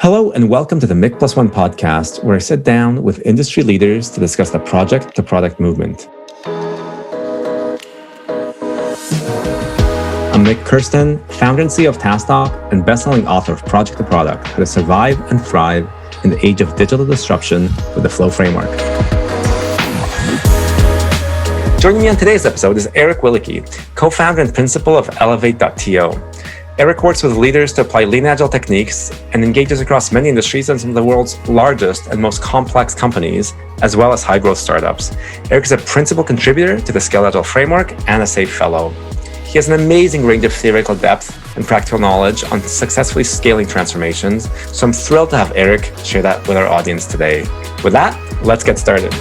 Hello and welcome to the Mik One podcast, where I sit down with industry leaders to discuss the project to product movement. I'm Mik Kirsten, founder and CEO of Tasktop and best-selling author of Project to Product, How to Survive and Thrive in the Age of Digital Disruption with the Flow Framework. Joining me on today's episode is Eric Willeke, co-founder and principal of Elevate.to. Eric works with leaders to apply Lean-agile techniques and engages across many industries and some of the world's largest and most complex companies, as well as high-growth startups. Eric is a principal contributor to the Scale-Agile framework and a SAFe fellow. He has an amazing range of theoretical depth and practical knowledge on successfully scaling transformations, so I'm thrilled to have Eric share that with our audience today. With that, let's get started.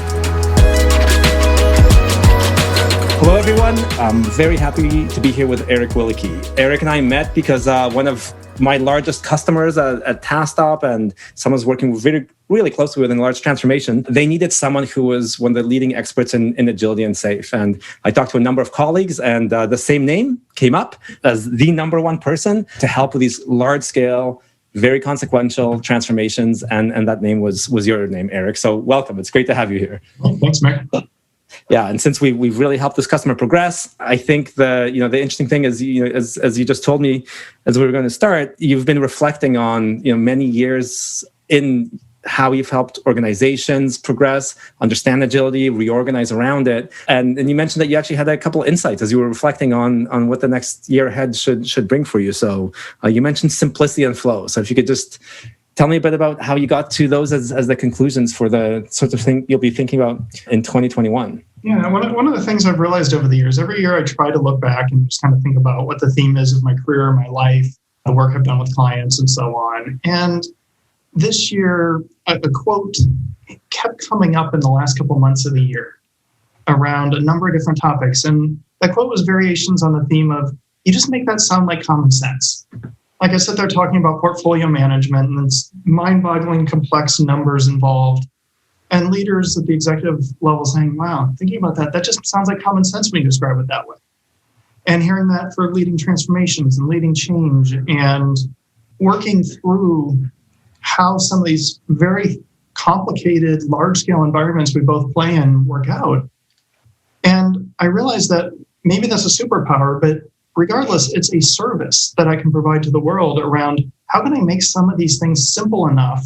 Hello, everyone. I'm very happy to be here with Eric Willeke. Eric and I met because one of my largest customers at Tasktop and someone's working really closely with in a large transformation, they needed someone who was one of the leading experts in agility and SAFe. And I talked to a number of colleagues and the same name came up as the number one person to help with these large scale, very consequential transformations. And that name was your name, Eric. So welcome. It's great to have you here. Well, thanks, Mik. Yeah, and since we've really helped this customer progress, I think the interesting thing is, as you just told me as we were going to start, you've been reflecting on many years in how you've helped organizations progress, understand agility, reorganize around it, and you mentioned that you actually had a couple of insights as you were reflecting on what the next year ahead should bring for you. So you mentioned simplicity and flow. So if you could just tell me a bit about how you got to those as the conclusions for the sorts of thing you'll be thinking about in 2021. Yeah, one of the things I've realized over the years, every year I try to look back and just kind of think about what the theme is of my career, my life, the work I've done with clients and so on. And this year, a quote kept coming up in the last couple of months of the year around a number of different topics. And that quote was variations on the theme of, you just make that sound like common sense. Like I sit there talking about portfolio management and it's mind-boggling complex numbers involved. And leaders at the executive level saying, wow, thinking about that just sounds like common sense when you describe it that way. And hearing that for leading transformations and leading change and working through how some of these very complicated, large-scale environments we both play in work out. And I realized that maybe that's a superpower, but regardless, it's a service that I can provide to the world around how can I make some of these things simple enough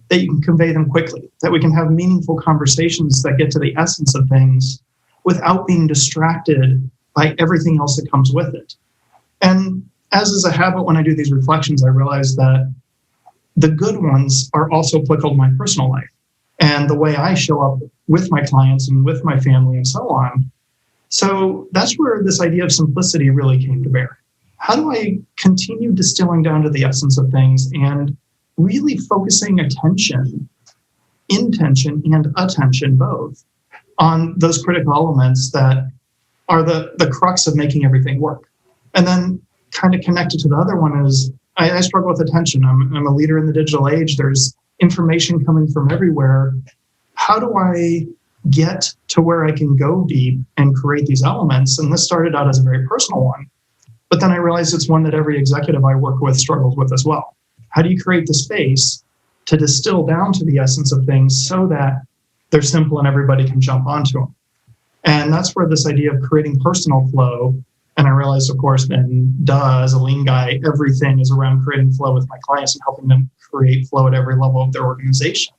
that you can convey them quickly, that we can have meaningful conversations that get to the essence of things without being distracted by everything else that comes with it. And as is a habit when I do these reflections, I realize that the good ones are also applicable to my personal life and the way I show up with my clients and with my family and so on. So that's where this idea of simplicity really came to bear. How do I continue distilling down to the essence of things and really focusing attention, intention and attention both, on those critical elements that are the crux of making everything work. And then kind of connected to the other one is, I struggle with attention. I'm a leader in the digital age. There's information coming from everywhere. How do I get to where I can go deep and create these elements? And this started out as a very personal one. But then I realized it's one that every executive I work with struggles with as well. How do you create the space to distill down to the essence of things so that they're simple and everybody can jump onto them? And that's where this idea of creating personal flow, and I realized, of course, then, as a lean guy, everything is around creating flow with my clients and helping them create flow at every level of their organization.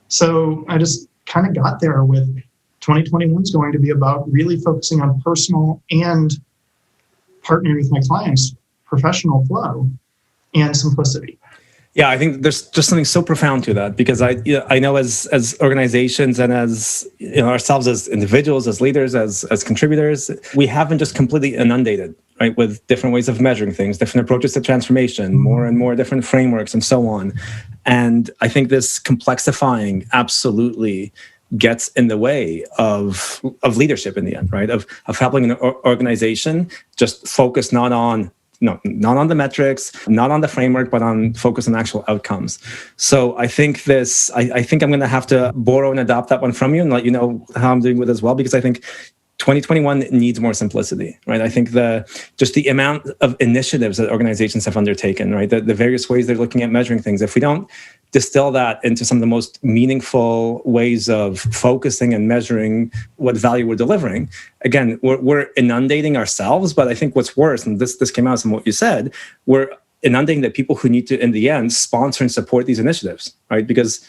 So I just kind of got there with 2021 is going to be about really focusing on personal and partnering with my clients, professional flow, and simplicity. Yeah, I think there's just something so profound to that because I know as organizations and as ourselves as individuals, as leaders, as contributors, we haven't just completely inundated, right, with different ways of measuring things, different approaches to transformation, more and more different frameworks and so on. And I think this complexifying absolutely gets in the way of leadership in the end, right? Of helping an organization just focus not on the metrics, not on the framework, but on focus on actual outcomes. So I think I'm going to have to borrow and adopt that one from you and let you know how I'm doing with it as well, because I think 2021 needs more simplicity, right? I think just the amount of initiatives that organizations have undertaken, right? The various ways they're looking at measuring things. If we don't distill that into some of the most meaningful ways of focusing and measuring what value we're delivering, again, we're inundating ourselves. But I think what's worse, and this came out from what you said, we're inundating the people who need to, in the end, sponsor and support these initiatives, right? Because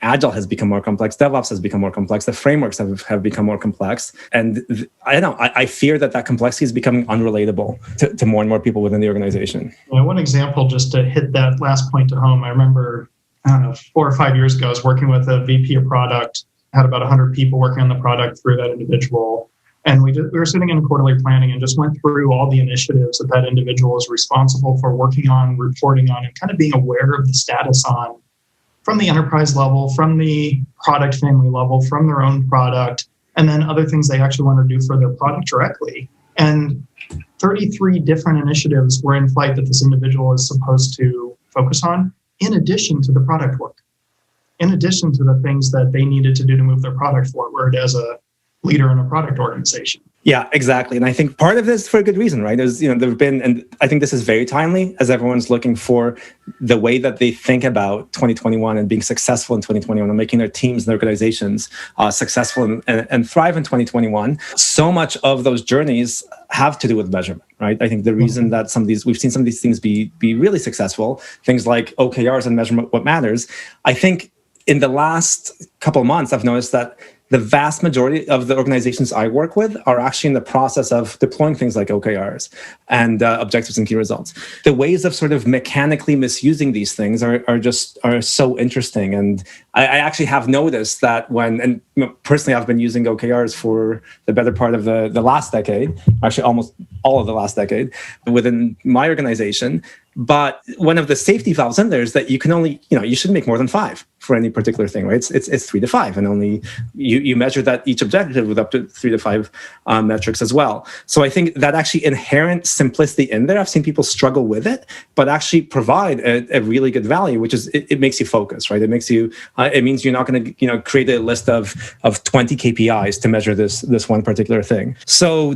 Agile has become more complex. DevOps has become more complex. The frameworks have become more complex. And I don't know, I fear that complexity is becoming unrelatable to more and more people within the organization. One example, just to hit that last point to home, I remember, 4 or 5 years ago, I was working with a VP of product, had about 100 people working on the product through that individual. And we were sitting in quarterly planning and just went through all the initiatives that individual is responsible for working on, reporting on, and kind of being aware of the status on, from the enterprise level, from the product family level, from their own product, and then other things they actually want to do for their product directly. And 33 different initiatives were in flight that this individual is supposed to focus on, in addition to the product work, in addition to the things that they needed to do to move their product forward as a leader in a product organization. Yeah, exactly. And I think part of this for a good reason, right? Is, there've been, and I think this is very timely as everyone's looking for the way that they think about 2021 and being successful in 2021 and making their teams and organizations successful and thrive in 2021. So much of those journeys have to do with measurement, right? I think the reason that we've seen some of these things be really successful, things like OKRs and measurement, what matters. I think in the last couple of months, I've noticed that the vast majority of the organizations I work with are actually in the process of deploying things like OKRs and objectives and key results. The ways of sort of mechanically misusing these things are so interesting. And I actually have noticed that personally, I've been using OKRs for the better part of the last decade, actually almost all of the last decade within my organization. But one of the safety valves in there is that you can only, you shouldn't make more than 5 for any particular thing, right? It's 3 to 5, and only you measure that each objective with up to 3 to 5 metrics as well. So I think that actually inherent simplicity in there, I've seen people struggle with it, but actually provide a really good value, which is it makes you focus, right? It makes you, it means you're not going to, create a list of 20 KPIs to measure this one particular thing. So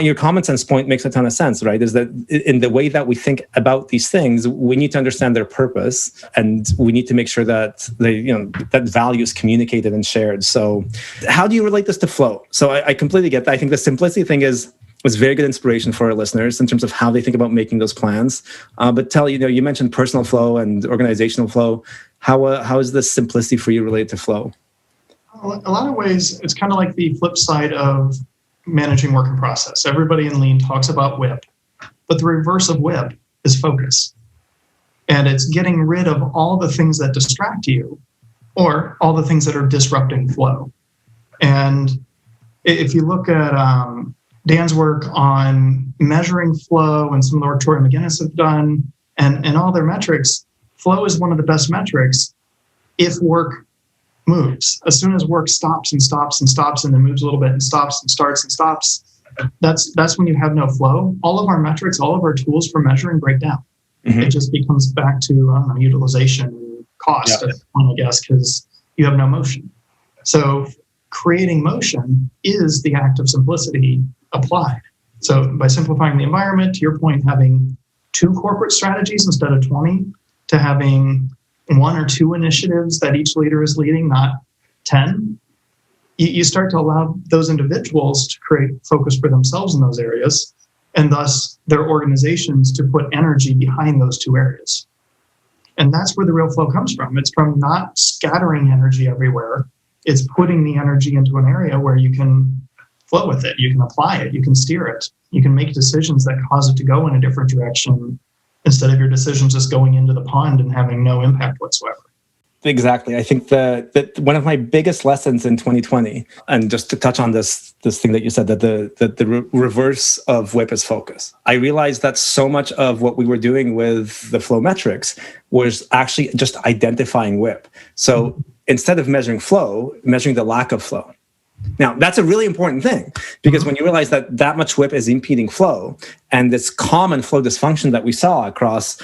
your common sense point makes a ton of sense, right? Is that in the way that we think about these things, we need to understand their purpose, and we need to make sure that that value is communicated and shared. So how do you relate this to flow? So I completely get that. I think the simplicity thing was very good inspiration for our listeners in terms of how they think about making those plans. But tell, you mentioned personal flow and organizational flow. How is this simplicity for you related to flow? A lot of ways, it's kind of like the flip side of managing work in process. Everybody in Lean talks about WIP, but the reverse of WIP is focus. And it's getting rid of all the things that distract you or all the things that are disrupting flow. And if you look at Dan's work on measuring flow and some of the work Tori and McGinnis have done and all their metrics, flow is one of the best metrics if work moves. As soon as work stops and stops and stops and then moves a little bit and stops and starts and stops, that's when you have no flow. All of our metrics, all of our tools for measuring break down. Mm-hmm. It just becomes back to utilization and cost, at that point, I guess, because you have no motion. So creating motion is the act of simplicity applied. So by simplifying the environment, to your point, having 2 corporate strategies instead of 20, to having 1 or 2 initiatives that each leader is leading, not 10, you start to allow those individuals to create focus for themselves in those areas, and thus their organizations to put energy behind those 2 areas. And that's where the real flow comes from. It's from not scattering energy everywhere. It's putting the energy into an area where you can flow with it. You can apply it. You can steer it. You can make decisions that cause it to go in a different direction instead of your decisions just going into the pond and having no impact whatsoever. Exactly. I think that one of my biggest lessons in 2020, and just to touch on this thing that you said, that the reverse of WIP is focus. I realized that so much of what we were doing with the flow metrics was actually just identifying WIP. So instead of measuring flow, measuring the lack of flow. Now, that's a really important thing, because when you realize that much WIP is impeding flow, and this common flow dysfunction that we saw across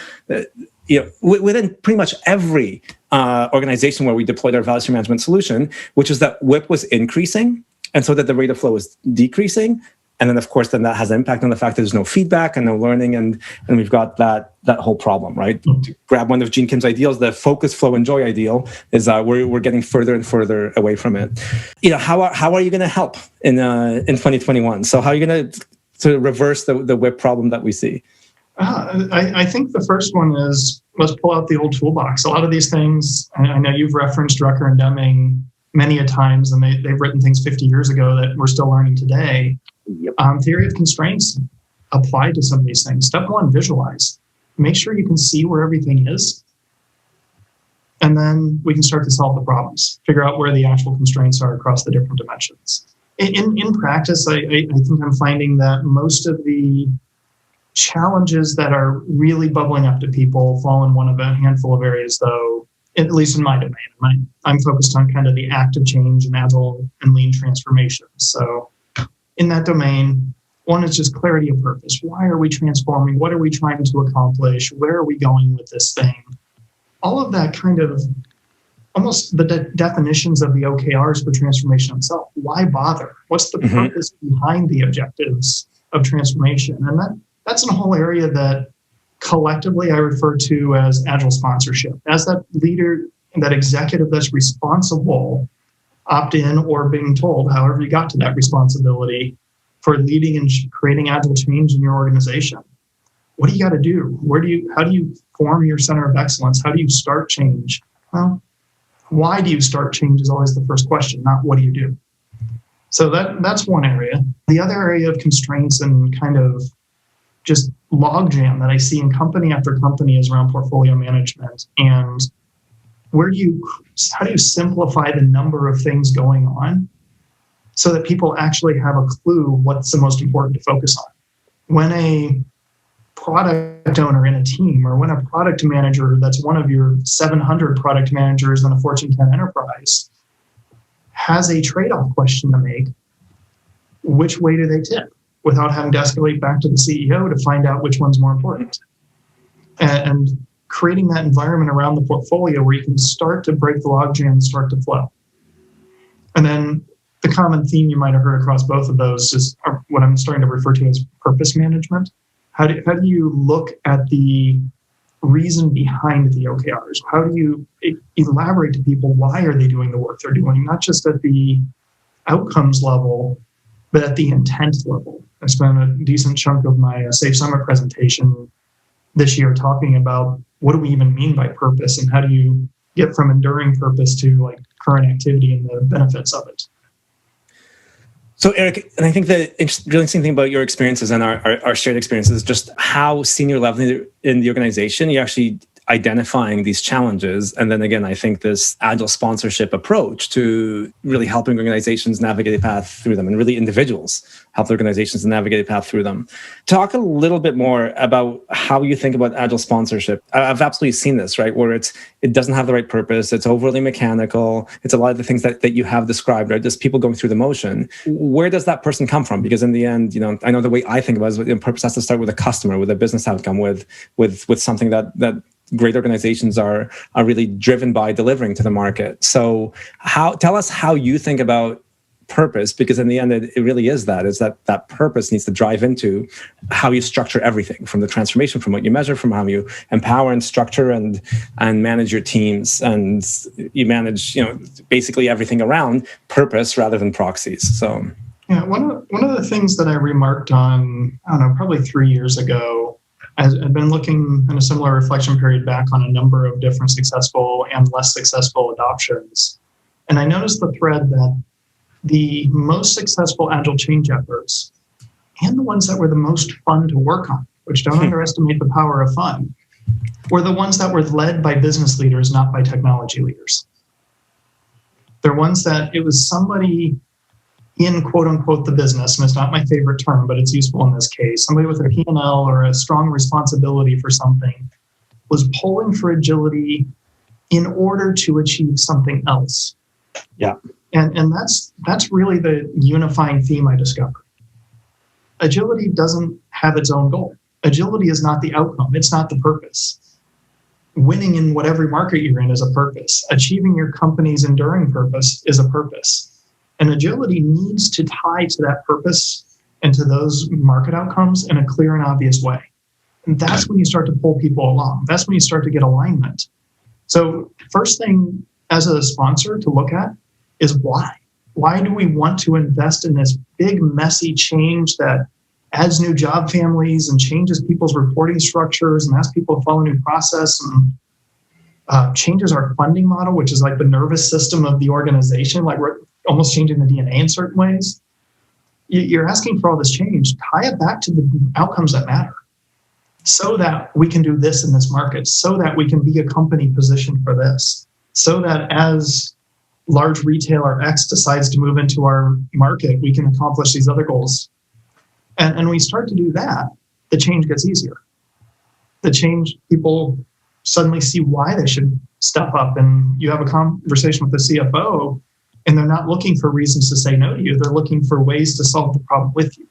within pretty much every organization where we deployed our value stream management solution, which is that WIP was increasing And so that the rate of flow is decreasing. And then, of course, then that has an impact on the fact that there's no feedback and no learning. And we've got that whole problem, right? To grab one of Gene Kim's ideals, the focus, flow, and joy ideal is we're getting further and further away from it. How are you going to help in 2021? So how are you going to reverse the whip problem that we see? I think the first one is, let's pull out the old toolbox. A lot of these things, I know you've referenced Drucker and Deming many a times, and they've written things 50 years ago that we're still learning today. Yep. Theory of constraints apply to some of these things. Step one, visualize. Make sure you can see where everything is. And then we can start to solve the problems, figure out where the actual constraints are across the different dimensions. In practice, I think I'm finding that most of the challenges that are really bubbling up to people fall in one of a handful of areas, though, at least in my domain. I'm focused on kind of the active change and agile and lean transformation. So in that domain, one is just clarity of purpose. Why are we transforming? What are we trying to accomplish? Where are we going with this thing? All of that kind of almost the definitions of the OKRs for transformation itself. Why bother? What's the purpose behind the objectives of transformation? And that's a whole area that collectively I refer to as agile sponsorship. As that leader, that executive that's responsible, opt in or being told, however you got to that responsibility, for leading and creating agile change in your organization. What do you got to do? How do you form your center of excellence? How do you start change? Well, why do you start change is always the first question, not what do you do? So that's one area. The other area of constraints and kind of just logjam that I see in company after company is around portfolio management. And how do you simplify the number of things going on so that people actually have a clue what's the most important to focus on? When a product owner in a team, or when a product manager that's one of your 700 product managers in a Fortune 10 enterprise has a trade-off question to make, which way do they tip without having to escalate back to the CEO to find out which one's more important? And creating that environment around the portfolio where you can start to break the logjam and start to flow. And then the common theme you might have heard across both of those is what I'm starting to refer to as purpose management. How do you look at the reason behind the OKRs? How do you elaborate to people why are they doing the work they're doing, not just at the outcomes level, but at the intent level? I spent a decent chunk of my Safe Summit presentation this year talking about what do we even mean by purpose and how do you get from enduring purpose to like current activity and the benefits of it. So Eric, and I think the really interesting thing about your experiences and our shared experiences is just how senior level in the organization you're actually identifying these challenges. And then again, I think this agile sponsorship approach to really helping organizations navigate a path through them, and really individuals help organizations navigate a path through them. Talk a little bit more about how you think about agile sponsorship. I've absolutely seen this, right? Where it doesn't have the right purpose. It's overly mechanical. It's a lot of the things that you have described, right? Just people going through the motion. Where does that person come from? Because in the end, I know the way I think about it is purpose has to start with a customer, with a business outcome, with something that great organizations are really driven by delivering to the market. So tell us how you think about purpose, because in the end, it really is that purpose needs to drive into how you structure everything, from the transformation, from what you measure, from how you empower and structure and manage your teams, and you manage basically everything around purpose rather than proxies. So yeah, one of the things that I remarked on, I don't know, probably 3 years ago, I've been looking in a similar reflection period back on a number of different successful and less successful adoptions. And I noticed the thread that the most successful agile change efforts, and the ones that were the most fun to work on, which don't underestimate the power of fun, were the ones that were led by business leaders, not by technology leaders. They're ones that it was somebody in quote unquote the business, and it's not my favorite term, but it's useful in this case, somebody with a P&L or a strong responsibility for something was pulling for agility in order to achieve something else. Yeah. And that's really the unifying theme I discovered. Agility doesn't have its own goal. Agility is not the outcome. It's not the purpose. Winning in whatever market you're in is a purpose. Achieving your company's enduring purpose is a purpose. And agility needs to tie to that purpose and to those market outcomes in a clear and obvious way. And that's when you start to pull people along. That's when you start to get alignment. So first thing as a sponsor to look at is why. Why do we want to invest in this big, messy change that adds new job families and changes people's reporting structures and asks people to follow a new process and changes our funding model, which is like the nervous system of the organization, like we're almost changing the DNA in certain ways. You're asking for all this change. Tie it back to the outcomes that matter so that we can do this in this market, so that we can be a company positioned for this, so that as large retailer X decides to move into our market, we can accomplish these other goals. And we start to do that, the change gets easier. The change, people suddenly see why they should step up. And you have a conversation with the CFO, and they're not looking for reasons to say no to you. They're looking for ways to solve the problem with you,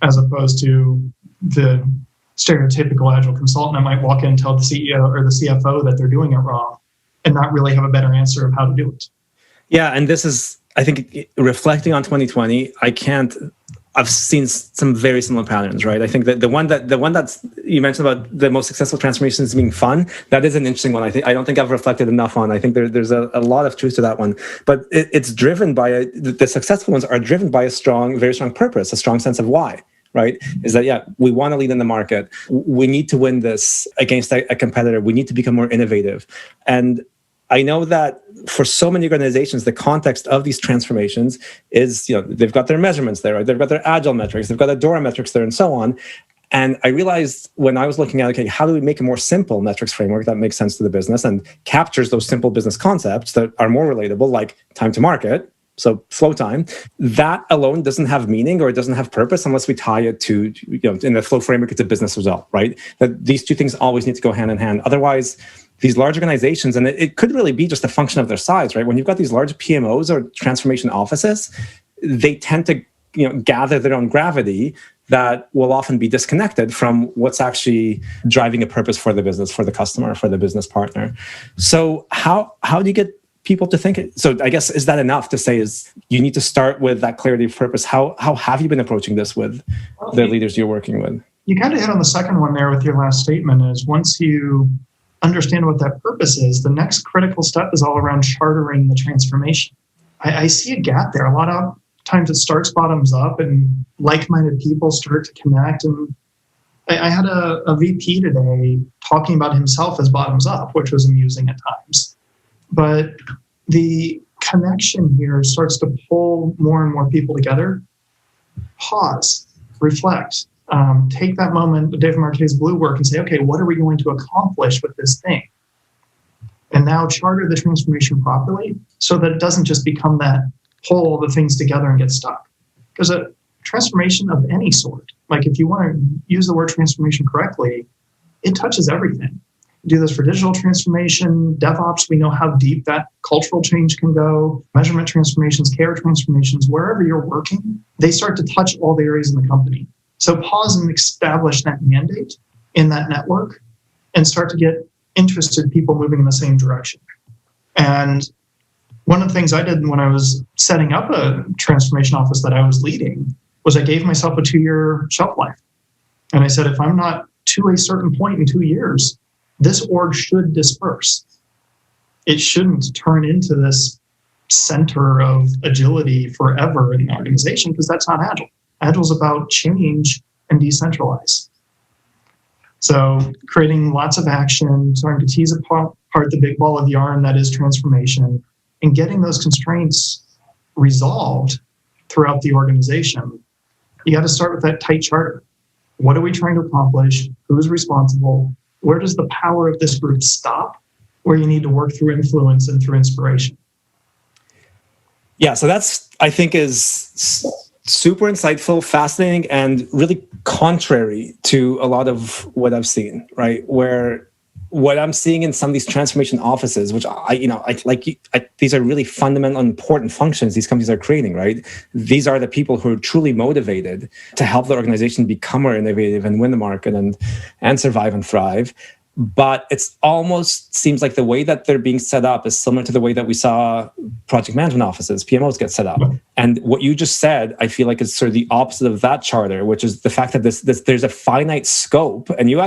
as opposed to the stereotypical agile consultant that might walk in and tell the CEO or the CFO that they're doing it wrong and not really have a better answer of how to do it. Yeah, and this is, I think, reflecting on 2020, I've seen some very similar patterns, right? I think that the one that's you mentioned about the most successful transformations being fun, that is an interesting one. I don't think I've reflected enough on. I think there's a lot of truth to that one, but it's driven by the successful ones are driven by very strong purpose, a strong sense of why. Right? Is that, we want to lead in the market. We need to win this against a competitor. We need to become more innovative. And I know that for so many organizations, the context of these transformations is, they've got their measurements there, right? They've got their agile metrics, they've got the DORA metrics there, and so on. And I realized when I was looking at, okay, how do we make a more simple metrics framework that makes sense to the business and captures those simple business concepts that are more relatable, like time to market, so flow time, that alone doesn't have meaning or it doesn't have purpose unless we tie it to, in the flow framework, it's a business result, right? That these two things always need to go hand in hand. Otherwise, these large organizations, and it could really be just a function of their size, right? When you've got these large PMOs or transformation offices, they tend to gather their own gravity that will often be disconnected from what's actually driving a purpose for the business, for the customer, for the business partner. So how do you get people to think it? So I guess, is that enough to say is you need to start with that clarity of purpose? How have you been approaching this with the leaders you're working with? You kind of hit on the second one there with your last statement is once you understand what that purpose is, the next critical step is all around chartering the transformation. I see a gap there. A lot of times it starts bottoms up and like-minded people start to connect. And I had a VP today talking about himself as bottoms up, which was amusing at times. But the connection here starts to pull more and more people together. Pause, reflect, take that moment, Dave Marquet's blue work, and say, okay, what are we going to accomplish with this thing? And now charter the transformation properly so that it doesn't just become that pull all the things together and get stuck. Because a transformation of any sort, like if you want to use the word transformation correctly, it touches everything. Do this for digital transformation, DevOps, we know how deep that cultural change can go, measurement transformations, care transformations, wherever you're working, they start to touch all the areas in the company. So pause and establish that mandate in that network and start to get interested people moving in the same direction. And one of the things I did when I was setting up a transformation office that I was leading was I gave myself a 2-year shelf life. And I said, if I'm not to a certain point in 2 years, this org should disperse. It shouldn't turn into this center of agility forever in the organization because that's not agile. Agile is about change and decentralize. So creating lots of action, starting to tease apart the big ball of yarn that is transformation, and getting those constraints resolved throughout the organization. You got to start with that tight charter. What are we trying to accomplish? Who's responsible? Where does the power of this group stop? Where you need to work through influence and through inspiration. Yeah, so that's, I think, is super insightful, fascinating, and really contrary to a lot of what I've seen, right? Where what I'm seeing in some of these transformation offices, which these are really fundamental, important functions these companies are creating, right? These are the people who are truly motivated to help the organization become more innovative and win the market and survive and thrive. But it's almost seems like the way that they're being set up is similar to the way that we saw project management offices, PMOs, get set up. And what you just said, I feel like is sort of the opposite of that charter, which is the fact that there's a finite scope, and you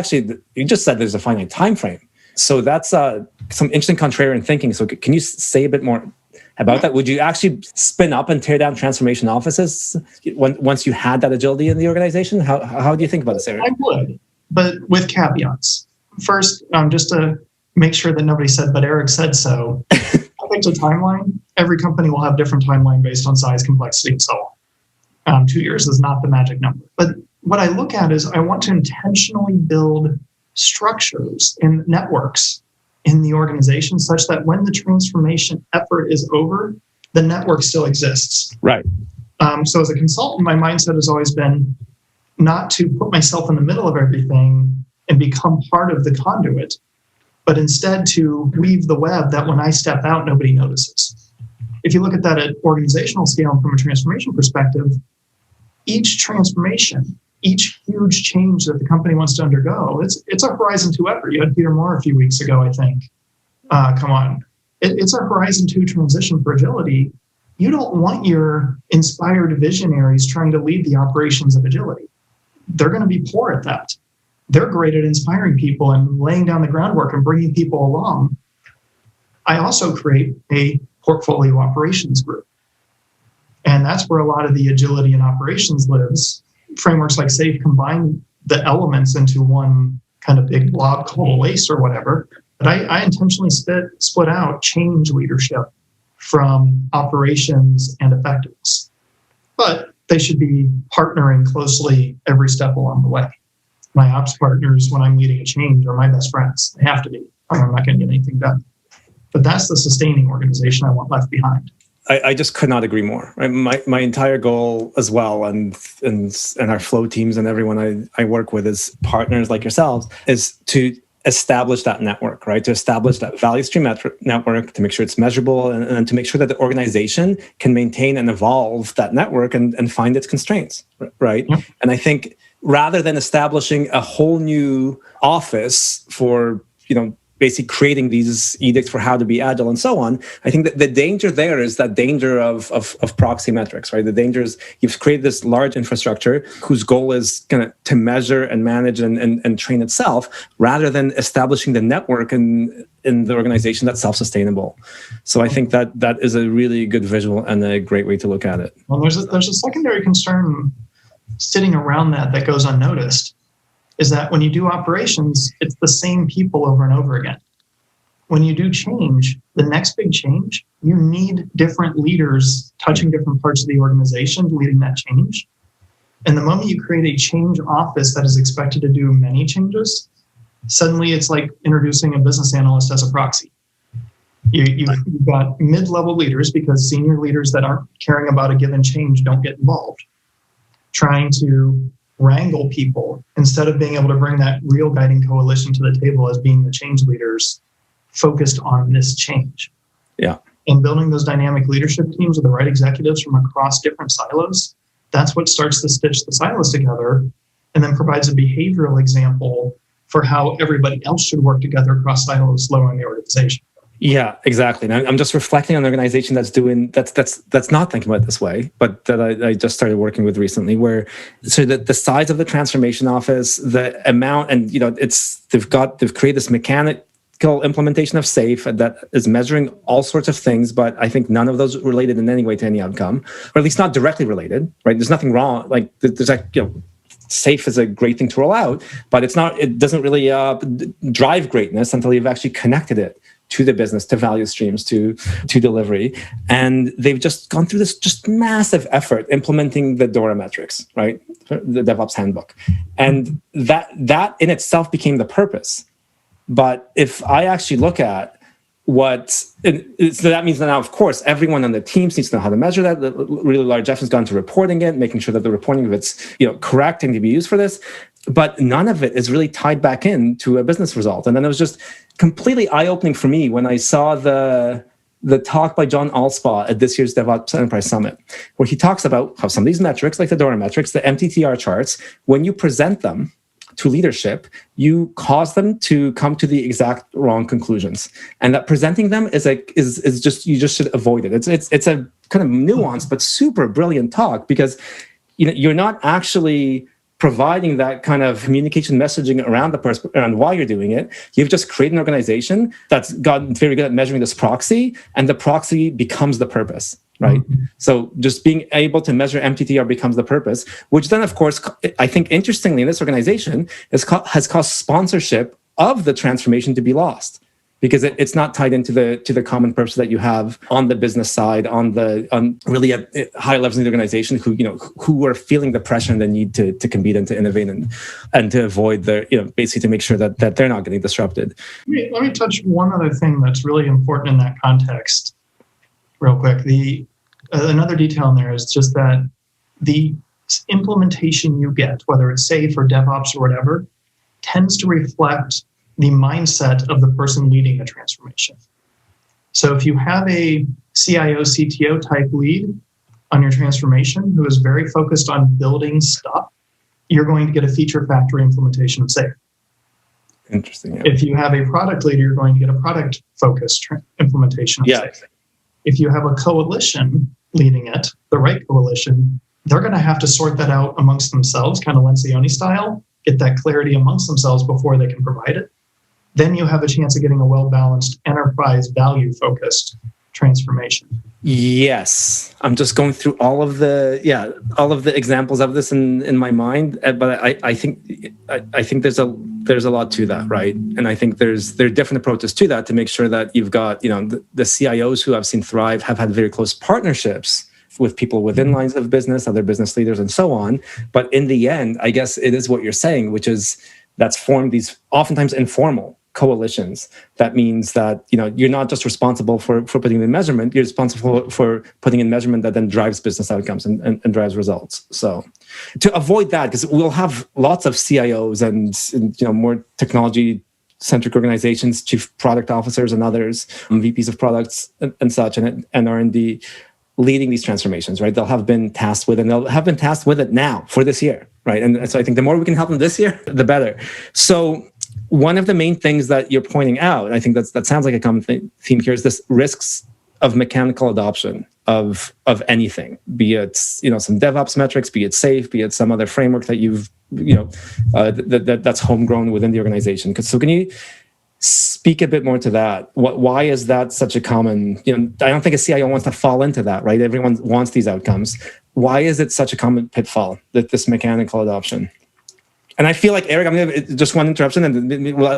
just said there's a finite time frame. So that's some interesting contrarian thinking. So can you say a bit more about that? Would you actually spin up and tear down transformation offices once you had that agility in the organization? How do you think about this, Eric? I would, but with caveats. First, just to make sure that nobody said, but Eric said so, I think a timeline. Every company will have different timeline based on size, complexity, and so on. 2 years is not the magic number. But what I look at is I want to intentionally build structures and networks in the organization such that when the transformation effort is over, the network still exists. Right. So as a consultant, my mindset has always been not to put myself in the middle of everything and become part of the conduit, but instead to weave the web that when I step out, nobody notices. If you look at that at organizational scale and from a transformation perspective, each transformation, each huge change that the company wants to undergo, it's a Horizon 2 effort. You had Peter Moore a few weeks ago, I think. Come on. It's a Horizon 2 transition for agility. You don't want your inspired visionaries trying to lead the operations of agility. They're going to be poor at that. They're great at inspiring people and laying down the groundwork and bringing people along. I also create a portfolio operations group. And that's where a lot of the agility in operations lives. Frameworks like SAFe combine the elements into one kind of big blob called LACE or whatever. But I intentionally split out change leadership from operations and effectiveness. But they should be partnering closely every step along the way. My ops partners, when I'm leading a change, are my best friends. They have to be, or I'm not going to get anything done. But that's the sustaining organization I want left behind. I just could not agree more. My entire goal as well, and our flow teams and everyone I work with as partners like yourselves, is to establish that network, right? To establish that value stream network, to make sure it's measurable, and to make sure that the organization can maintain and evolve that network and find its constraints, right? Yep. And I think rather than establishing a whole new office for, basically creating these edicts for how to be agile and so on, I think that the danger there is that danger of proxy metrics, right? The danger is you've created this large infrastructure whose goal is to measure and manage and train itself, rather than establishing the network in the organization that's self-sustainable. So I think that is a really good visual and a great way to look at it. Well, there's a secondary concern sitting around that goes unnoticed, is that when you do operations, it's the same people over and over again. When you do change, the next big change, you need different leaders touching different parts of the organization leading that change. And the moment you create a change office that is expected to do many changes, suddenly it's like introducing a business analyst as a proxy. You've got mid-level leaders, because senior leaders that aren't caring about a given change don't get involved, trying to wrangle people instead of being able to bring that real guiding coalition to the table as being the change leaders focused on this change. Yeah. And building those dynamic leadership teams with the right executives from across different silos, that's what starts to stitch the silos together and then provides a behavioral example for how everybody else should work together across silos lower in the organization. Yeah, exactly. And I'm just reflecting on an organization that's not thinking about it this way, but that I just started working with recently, where so that the size of the transformation office, the amount, and they've created this mechanical implementation of SAFe that is measuring all sorts of things, but I think none of those are related in any way to any outcome, or at least not directly related. Right? There's nothing wrong. Like there's SAFe is a great thing to roll out, but it doesn't really drive greatness until you've actually connected it to the business, to value streams, to delivery. And they've just gone through this just massive effort implementing the DORA metrics, right? The DevOps handbook. And that in itself became the purpose. But if I actually look at so that means that now, of course, everyone on the teams needs to know how to measure that. The really large effort has gone to reporting it, making sure that the reporting of it's correct and to be used for this. But none of it is really tied back into a business result. And then it was just completely eye-opening for me when I saw the talk by John Allspaw at this year's DevOps Enterprise Summit, where he talks about how some of these metrics, like the DORA metrics, the MTTR charts, when you present them to leadership, you cause them to come to the exact wrong conclusions, and that presenting them is just, you just should avoid it. It's a kind of nuanced but super brilliant talk, because you're not actually providing that kind of communication messaging around the person and why you're doing it. You've just created an organization that's gotten very good at measuring this proxy, and the proxy becomes the purpose, right? Mm-hmm. So just being able to measure MTTR becomes the purpose, which then, of course, I think interestingly in this organization has caused sponsorship of the transformation to be lost, because it's not tied into the common purpose that you have on the business side, on really at high levels of the organization, who are feeling the pressure and the need to compete and to innovate and to avoid basically to make sure that they're not getting disrupted. Let me touch one other thing that's really important in that context, real quick. Another detail in there is just that the implementation you get, whether it's SAFe or DevOps or whatever, tends to reflect the mindset of the person leading a transformation. So if you have a CIO, CTO type lead on your transformation who is very focused on building stuff, you're going to get a feature factory implementation of SAFe. Interesting. Yeah. If you have a product leader, you're going to get a product focused implementation of SAFe. If you have a coalition leading it, the right coalition, they're going to have to sort that out amongst themselves, kind of Lencioni style, get that clarity amongst themselves before they can provide it. Then you have a chance of getting a well-balanced, enterprise value-focused transformation. Yes, I'm just going through all of the examples of this in my mind, but I think there's a lot to that, right? And I think there are different approaches to that to make sure that you've got the CIOs who I've seen thrive have had very close partnerships with people within lines of business, other business leaders, and so on. But in the end, I guess it is what you're saying, which is that's formed these oftentimes informal coalitions. That means that you're not just responsible for putting in measurement, you're responsible for putting in measurement that then drives business outcomes and drives results. So to avoid that, because we'll have lots of CIOs and more technology centric organizations, chief product officers and others, VPs of products and such, and R&D leading these transformations, right? They'll have been tasked with it, and they'll have been tasked with it now for this year, right? And so I think the more we can help them this year, the better. So one of the main things that you're pointing out, and I think that sounds like a common theme here, is this risks of mechanical adoption of anything, be it some DevOps metrics, be it SAFe, be it some other framework that you've that's homegrown within the organization. So can you speak a bit more to that? Why is that such a common? I don't think a CIO wants to fall into that, right? Everyone wants these outcomes. Why is it such a common pitfall, that this mechanical adoption? And I feel like, Eric, I'm going to just one interruption, and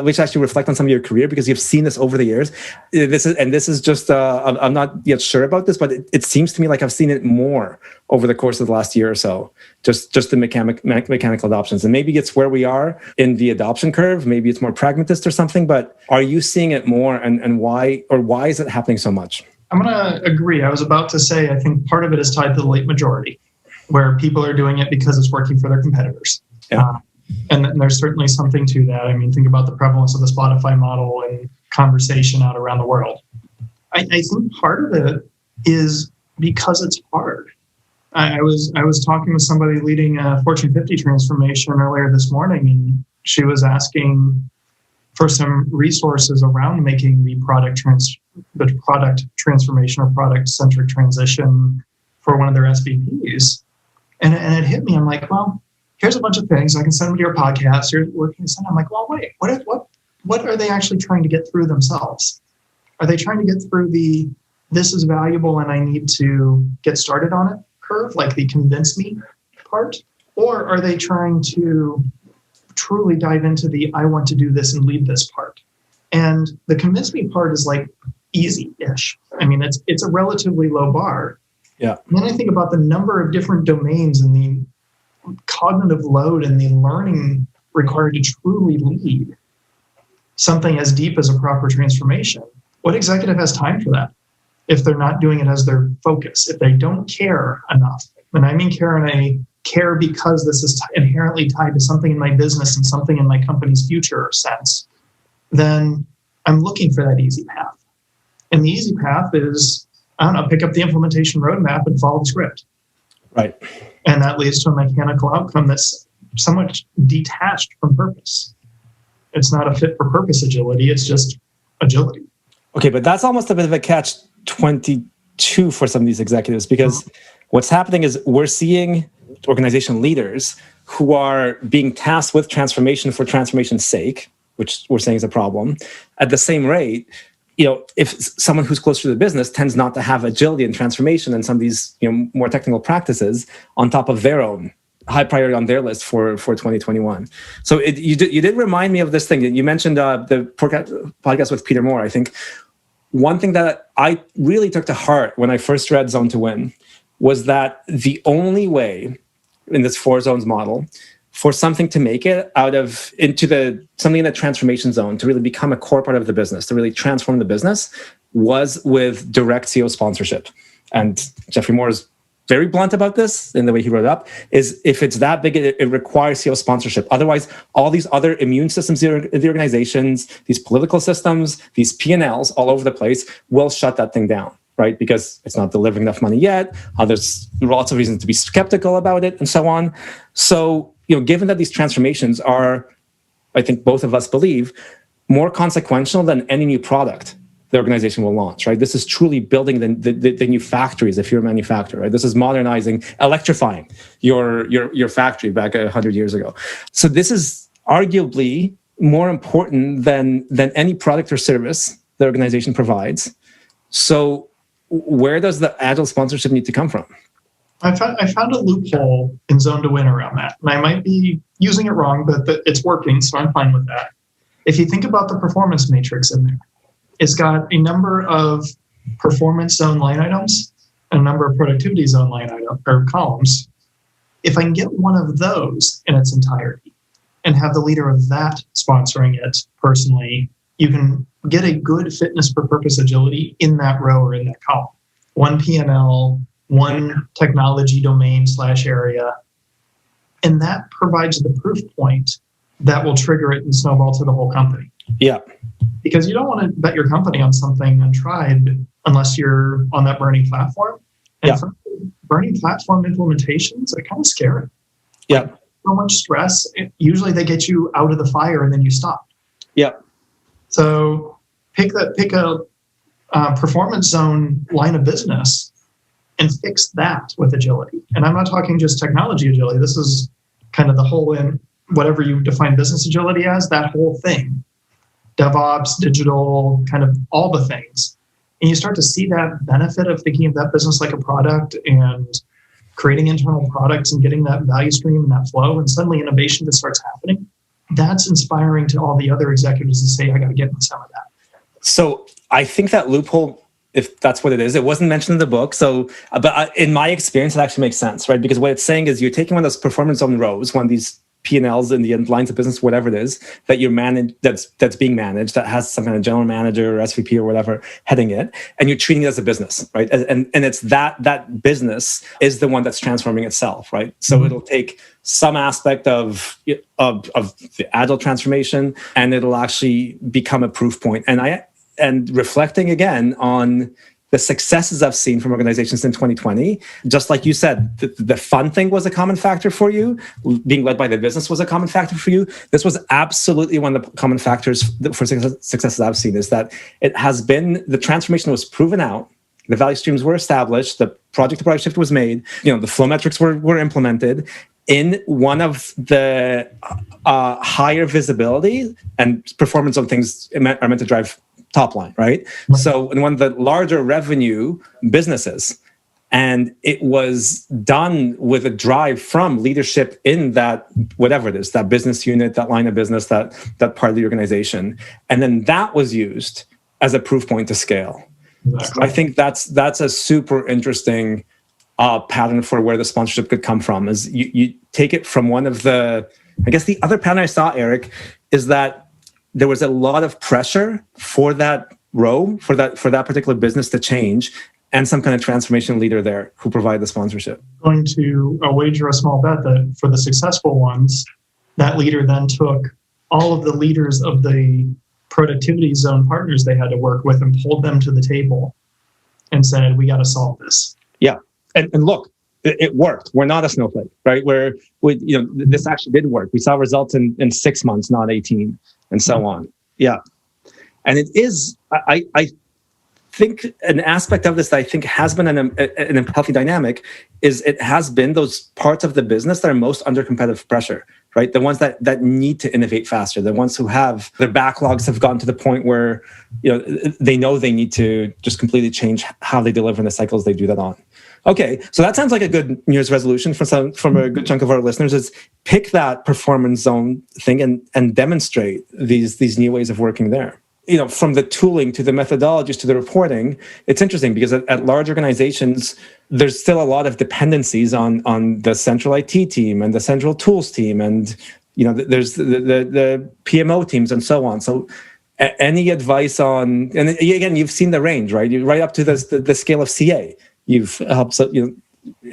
we should actually reflect on some of your career, because you've seen this over the years. This is just, I'm not yet sure about this, but it seems to me like I've seen it more over the course of the last year or so, just the mechanical adoptions. And maybe it's where we are in the adoption curve. Maybe it's more pragmatist or something, but are you seeing it more, and why is it happening so much? I'm going to agree. I was about to say, I think part of it is tied to the late majority, where people are doing it because it's working for their competitors. Yeah. And there's certainly something to that. I mean, think about the prevalence of the Spotify model and conversation out around the world. I think part of it is because it's hard. I was talking with somebody leading a Fortune 50 transformation earlier this morning, and she was asking for some resources around making the product transformation or product-centric transition for one of their SVPs. And it hit me. I'm like, well, here's a bunch of things. I can send them to your podcast. Here's what can you send. I'm like, well, wait, what are they actually trying to get through themselves? Are they trying to get through this is valuable and I need to get started on it curve, like the convince me part? Or are they trying to truly dive into the I want to do this and lead this part? And the convince me part is like easy-ish. I mean, it's a relatively low bar. Yeah. And then I think about the number of different domains and the cognitive load and the learning required to truly lead something as deep as a proper transformation. What executive has time for that if they're not doing it as their focus, if they don't care enough? And I mean care because this is inherently tied to something in my business and something in my company's future sense, then I'm looking for that easy path. And the easy path is, I don't know, pick up the implementation roadmap and follow the script. Right. And that leads to a mechanical outcome that's somewhat detached from purpose. It's not a fit for purpose agility. It's just agility. Okay, but that's almost a bit of a catch-22 for some of these executives, because what's happening is we're seeing organization leaders who are being tasked with transformation for transformation's sake, which we're saying is a problem. At the same rate, if someone who's closer to the business tends not to have agility and transformation and some of these more technical practices on top of their own high priority on their list for 2021. So you did remind me of this thing. You mentioned the podcast with Peter Moore. I think one thing that I really took to heart when I first read Zone to Win was that the only way in this 4 zones model for something to make it into something in the transformation zone, to really become a core part of the business, to really transform the business, was with direct CEO sponsorship. And Jeffrey Moore is very blunt about this in the way he wrote it up, is if it's that big, it requires CEO sponsorship. Otherwise, all these other immune systems in the organizations, these political systems, these P&Ls all over the place will shut that thing down, right? Because it's not delivering enough money yet. There's lots of reasons to be skeptical about it and so on. So, given that these transformations are, I think both of us believe, more consequential than any new product the organization will launch, right? This is truly building the new factories if you're a manufacturer, right? This is modernizing, electrifying your factory back 100 years ago. So this is arguably more important than any product or service the organization provides. So where does the agile sponsorship need to come from? I found a loophole in Zone to Win around that. And I might be using it wrong, but it's working, so I'm fine with that. If you think about the performance matrix in there, it's got a number of performance zone line items and a number of productivity zone line item or columns. If I can get one of those in its entirety and have the leader of that sponsoring it personally, you can get a good fitness for purpose agility in that row or in that column. One P&L, one technology domain / area. And that provides the proof point that will trigger it and snowball to the whole company. Yeah. Because you don't want to bet your company on something untried unless you're on that burning platform. And for burning platform implementations are kind of scary. Yeah. So much stress. Usually they get you out of the fire and then you stop. Yeah. So pick a performance zone line of business and fix that with agility. And I'm not talking just technology agility. This is kind of the whole in whatever you define business agility as, that whole thing. DevOps, digital, kind of all the things. And you start to see that benefit of thinking of that business like a product and creating internal products and getting that value stream and that flow. And suddenly innovation just starts happening. That's inspiring to all the other executives to say, I got to get in some of that. So I think that loophole, if that's what it is, it wasn't mentioned in the book. So, but in my experience, it actually makes sense, right? Because what it's saying is you're taking one of those performance zone rows, one of these P&Ls in the lines of business, whatever it is that you're managed, that's being managed, that has some kind of general manager or SVP or whatever heading it, and you're treating it as a business, right? And it's that business is the one that's transforming itself, right? So it'll take some aspect of the agile transformation, and it'll actually become a proof point. And reflecting again on the successes I've seen from organizations in 2020, just like you said, the fun thing was a common factor for you. Being led by the business was a common factor for you. This was absolutely one of the common factors for successes I've seen, is that it has been, the transformation was proven out, the value streams were established, the project to product shift was made, the flow metrics were implemented in one of the higher visibility and performance of things are meant to drive top line, right? So in one of the larger revenue businesses, and it was done with a drive from leadership in that, whatever it is, that business unit, that line of business, that part of the organization. And then that was used as a proof point to scale. Exactly. I think that's a super interesting pattern for where the sponsorship could come from, is you take it from one of the, I guess the other pattern I saw, Eric, is that there was a lot of pressure for that row, for that particular business to change, and some kind of transformation leader there who provided the sponsorship. I'm going to wager a small bet that for the successful ones, that leader then took all of the leaders of the productivity zone partners they had to work with and pulled them to the table and said, we got to solve this. Yeah. And look, it worked. We're not a snowflake, right? This actually did work. We saw results in 6 months, not 18, and so on. Yeah. And it is, I think an aspect of this that I think has been an healthy dynamic is it has been those parts of the business that are most under competitive pressure, right? The ones that need to innovate faster, the ones who have their backlogs have gotten to the point where they know they need to just completely change how they deliver in the cycles they do that on. Okay, so that sounds like a good New Year's resolution from a good chunk of our listeners is pick that performance zone thing and demonstrate these new ways of working there. From the tooling to the methodologies to the reporting, it's interesting because at large organizations, there's still a lot of dependencies on the central IT team and the central tools team, and there's the PMO teams and so on. So any advice on, and again, you've seen the range, right? Right up to the scale of CA. You've helped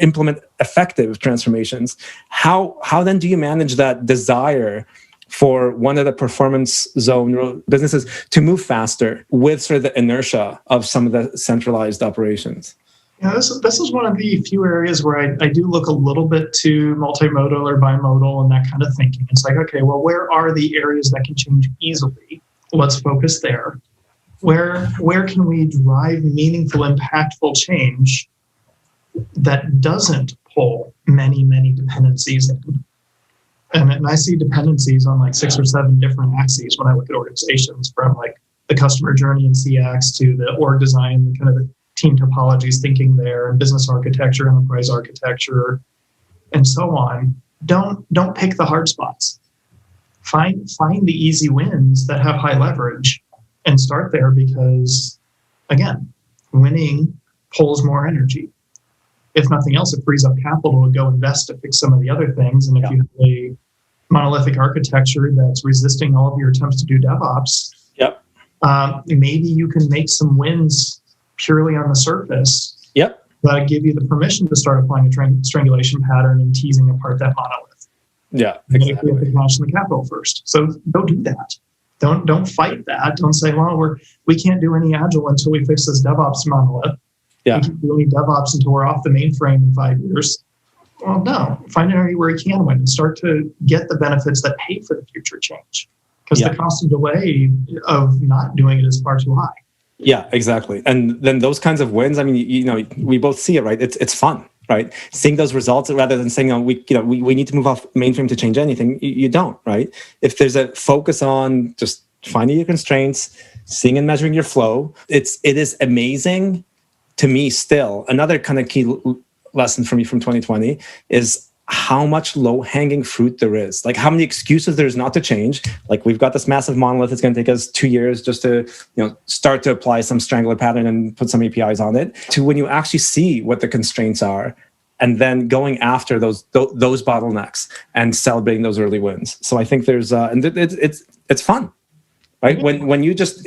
implement effective transformations. How then do you manage that desire for one of the performance zone businesses to move faster with sort of the inertia of some of the centralized operations? Yeah, this is one of the few areas where I do look a little bit to multimodal or bimodal and that kind of thinking. It's like, okay, well, where are the areas that can change easily? Let's focus there. Where can we drive meaningful, impactful change that doesn't pull many, many dependencies in? And I see dependencies on like 6 or 7 different axes when I look at organizations, from like the customer journey and CX to the org design, kind of the team topologies thinking there, business architecture, enterprise architecture, and so on. Don't pick the hard spots. Find the easy wins that have high leverage and start there, because again, winning pulls more energy. If nothing else, it frees up capital to go invest to fix some of the other things. And if you have a monolithic architecture that's resisting all of your attempts to do DevOps, maybe you can make some wins purely on the surface that give you the permission to start applying a strangulation pattern and teasing apart that monolith. Yeah, exactly. You have to cash in the capital first. So don't do that. Don't fight that. Don't say, well, we can't do any agile until we fix this DevOps monolith. We can't do any DevOps until we're off the mainframe in 5 years. Well, no. Find an area where you can win and start to get the benefits that pay for the future change. Because the cost of delay of not doing it is far too high. Yeah, exactly. And then those kinds of wins, I mean, we both see it, right? It's fun, right? Seeing those results rather than saying, we need to move off mainframe to change anything. You don't, right? If there's a focus on just finding your constraints, seeing and measuring your flow, it is amazing. To me, still, another kind of key lesson for me from 2020 is how much low-hanging fruit there is. Like how many excuses there's not to change. Like we've got this massive monolith. It's going to take us 2 years just to start to apply some strangler pattern and put some APIs on it. To when you actually see what the constraints are, and then going after those bottlenecks and celebrating those early wins. So I think there's and it's fun. Right? When you just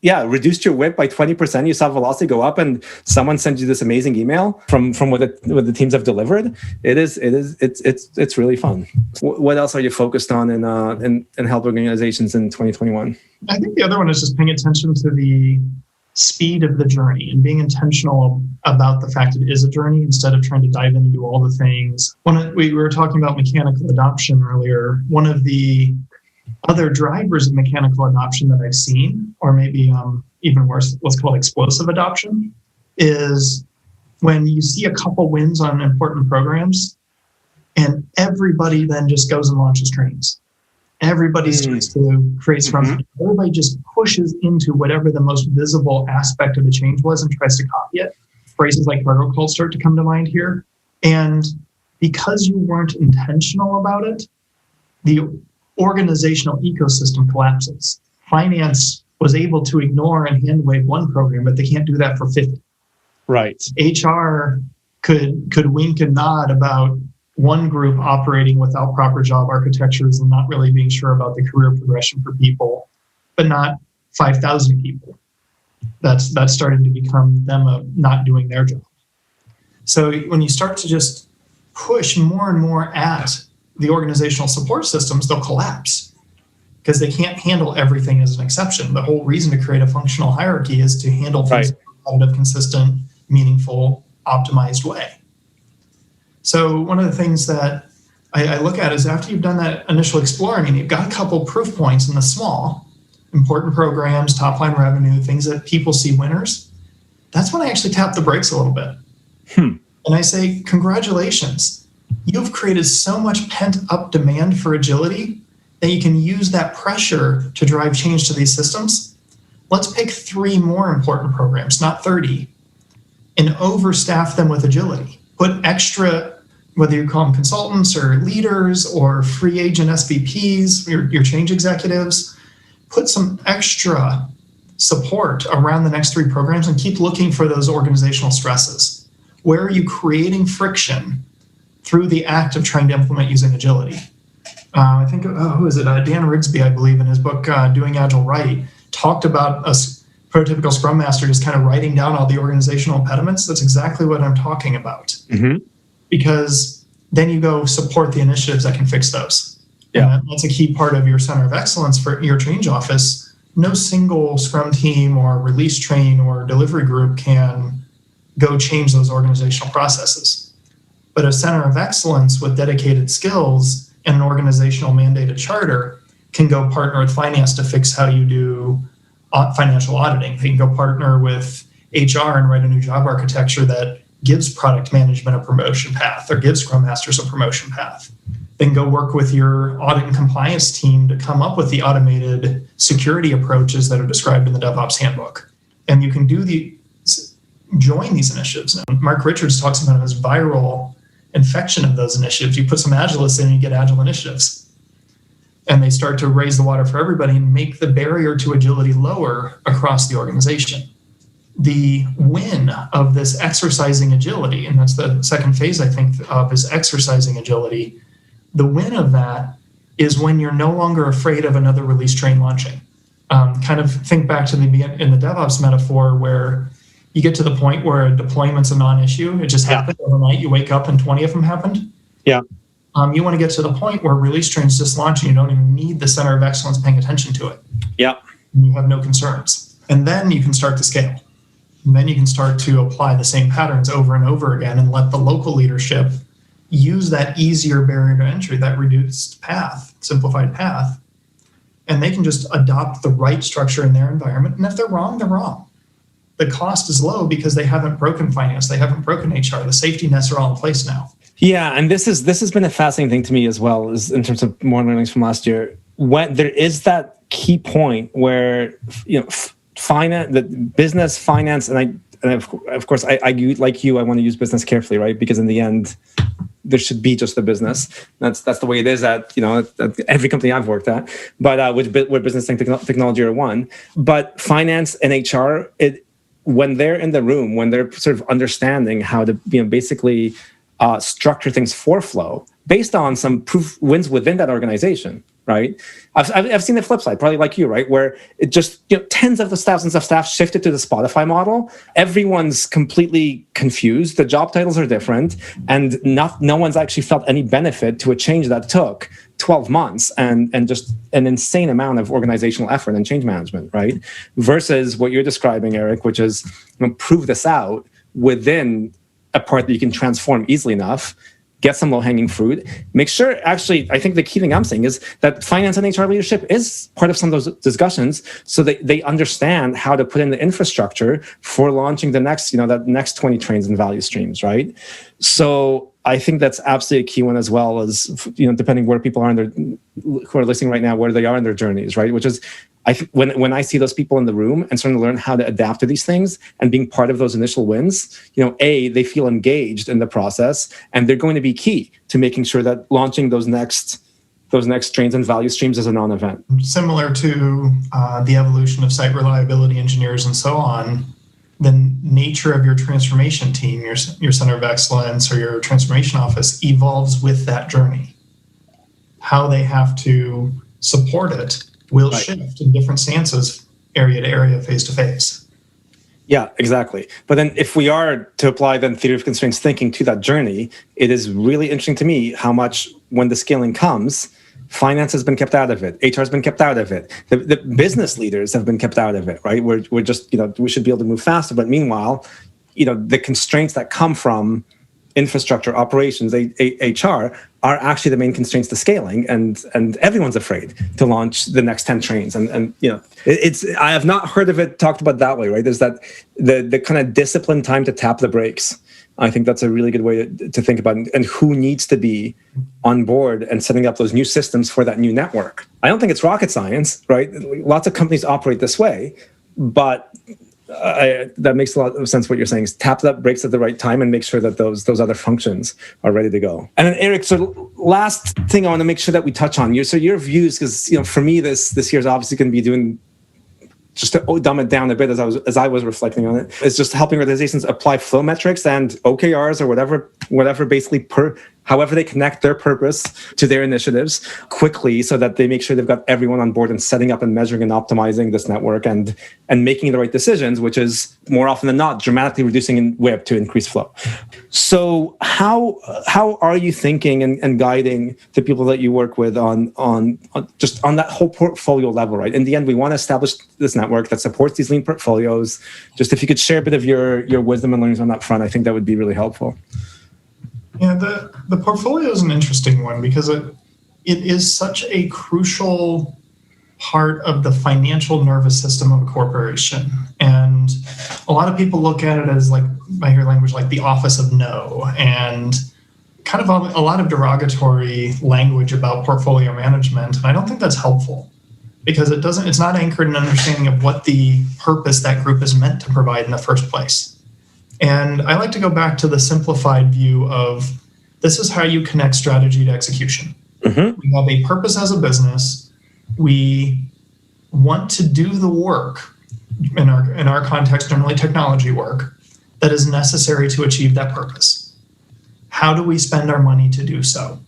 reduced your WIP by 20%, you saw velocity go up, and someone sends you this amazing email from what the teams have delivered. It's really fun. What else are you focused on in help organizations in 2021? I think the other one is just paying attention to the speed of the journey and being intentional about the fact it is a journey instead of trying to dive in and do all the things. We were talking about mechanical adoption earlier. One of the other drivers of mechanical adoption that I've seen, or maybe even worse, what's called explosive adoption, is when you see a couple wins on important programs and everybody then just goes and launches trains. Everybody starts to create scrums. Everybody just pushes into whatever the most visible aspect of the change was and tries to copy it. Phrases like cargo cult start to come to mind here. And because you weren't intentional about it, the organizational ecosystem collapses. Finance was able to ignore and hand wave one program, but they can't do that for 50. Right. HR could wink and nod about one group operating without proper job architectures and not really being sure about the career progression for people, but not 5,000 people. That's starting to become them not doing their job. So when you start to just push more and more at the organizational support systems, they'll collapse because they can't handle everything as an exception. The whole reason to create a functional hierarchy is to handle things in a competitive, consistent, meaningful, optimized way. So one of the things that I look at is after you've done that initial exploring and you've got a couple proof points in the small, important programs, top line revenue, things that people see winners, that's when I actually tap the brakes a little bit. And I say, congratulations. You've created so much pent up demand for agility that you can use that pressure to drive change to these systems. Let's pick 3 more important programs, not 30, and overstaff them with agility. Put extra, whether you call them consultants or leaders or free agent SVPs, your change executives, put some extra support around the next 3 programs and keep looking for those organizational stresses. Where are you creating friction through the act of trying to implement using agility? I think, who is it? Dan Rigsby, I believe, in his book, Doing Agile Right, talked about a prototypical Scrum Master just kind of writing down all the organizational impediments. That's exactly what I'm talking about. Because then you go support the initiatives that can fix those. Yeah. And that's a key part of your center of excellence for your change office. No single Scrum team or release train or delivery group can go change those organizational processes. But a center of excellence with dedicated skills and an organizational mandated charter can go partner with finance to fix how you do financial auditing. They can go partner with HR and write a new job architecture that gives product management a promotion path or gives Scrum Masters a promotion path. Then go work with your audit and compliance team to come up with the automated security approaches that are described in the DevOps handbook. And you can join these initiatives. Now, Mark Richards talks about this viral infection of those initiatives. You put some Agilists in and you get Agile initiatives. And they start to raise the water for everybody and make the barrier to agility lower across the organization. The win of this exercising agility, and that's the second phase, I think, of is exercising agility. The win of that is when you're no longer afraid of another release train launching. Kind of think back to in the DevOps metaphor where you get to the point where a deployment's a non-issue. It just happened overnight. You wake up and 20 of them happened. Yeah. You want to get to the point where release train's just launching. You don't even need the center of excellence paying attention to it. Yeah. And you have no concerns. And then you can start to scale. And then you can start to apply the same patterns over and over again and let the local leadership use that easier barrier to entry, that reduced path, simplified path. And they can just adopt the right structure in their environment. And if they're wrong, they're wrong. The cost is low because they haven't broken finance. They haven't broken HR. The safety nets are all in place now. Yeah, and this has been a fascinating thing to me as well, is in terms of more learnings from last year. When there is that key point where finance, the business, finance, and of course I like you, I want to use business carefully, right? Because in the end, there should be just the business. That's the way it is at every company I've worked at. But with business and technology are one. But finance and HR, when they're in the room, when they're sort of understanding how to basically structure things for flow based on some proof wins within that organization, right? I've seen the flip side, probably like you, right? Where it just tens of thousands of staff shifted to the Spotify model. Everyone's completely confused. The job titles are different, and no one's actually felt any benefit to a change that took 12 months and just an insane amount of organizational effort and change management, right? Versus what you're describing, Eric, which is prove this out within a part that you can transform easily enough, get some low-hanging fruit, make sure, actually, I think the key thing I'm saying is that finance and HR leadership is part of some of those discussions so they understand how to put in the infrastructure for launching the next, that next 20 trains and value streams, right? So I think that's absolutely a key one, as well as, depending where people are who are listening right now, where they are in their journeys, right? Which is, when I see those people in the room and starting to learn how to adapt to these things and being part of those initial wins, they feel engaged in the process, and they're going to be key to making sure that launching those next trains and value streams is a non-event. Similar to the evolution of site reliability engineers and so on, the nature of your transformation team, your center of excellence or your transformation office evolves with that journey. How they have to support it will shift in different stances, area to area, phase to phase. Yeah, exactly. But then if we are to apply then theory of constraints thinking to that journey, it is really interesting to me how much, when the scaling comes, finance has been kept out of it. HR has been kept out of it. The business leaders have been kept out of it, right? We're just, we should be able to move faster. But meanwhile, the constraints that come from infrastructure, operations, HR are actually the main constraints to scaling, and everyone's afraid to launch the next 10 trains. And it's I have not heard of it talked about that way, right? There's that the kind of disciplined time to tap the brakes. I think that's a really good way to think about it, and who needs to be on board and setting up those new systems for that new network. I don't think it's rocket science, right? Lots of companies operate this way, but that makes a lot of sense. What you're saying is tap that brakes at the right time and make sure that those other functions are ready to go. And then Eric, so last thing I want to make sure that we touch on your views, because for me this year is obviously going to be doing, just to dumb it down a bit as I was reflecting on it, is just helping organizations apply flow metrics and OKRs or whatever basically however they connect their purpose to their initiatives quickly, so that they make sure they've got everyone on board and setting up and measuring and optimizing this network and making the right decisions, which is more often than not dramatically reducing in WIP to increase flow. So how are you thinking and guiding the people that you work with on just on that whole portfolio level, right? In the end, we want to establish this network that supports these lean portfolios. Just if you could share a bit of your wisdom and learnings on that front, I think that would be really helpful. Yeah, the portfolio is an interesting one because it is such a crucial part of the financial nervous system of a corporation. And a lot of people look at it as, like, I hear language like the office of no, and kind of a lot of derogatory language about portfolio management. And I don't think that's helpful, because it's not anchored in understanding of what the purpose that group is meant to provide in the first place. And I like to go back to the simplified view of this is how you connect strategy to execution. Mm-hmm. We have a purpose as a business. We want to do the work, in our context, generally technology work, that is necessary to achieve that purpose. How do we spend our money to do so?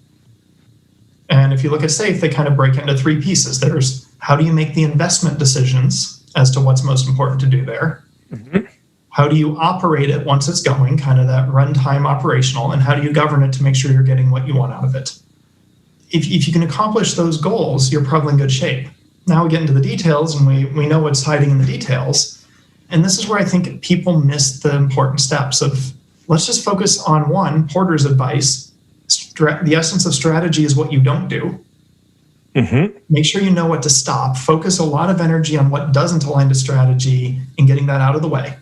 And if you look at SAFe, they kind of break into three pieces. There's how do you make the investment decisions as to what's most important to do there? Mm-hmm. How do you operate it once it's going, kind of that runtime operational, and how do you govern it to make sure you're getting what you want out of it? If you can accomplish those goals, you're probably in good shape. Now we get into the details, and we know what's hiding in the details. And this is where I think people miss the important steps of, let's just focus on one, Porter's advice. The essence of strategy is what you don't do. Mm-hmm. Make sure you know what to stop. Focus a lot of energy on what doesn't align to strategy and getting that out of the way,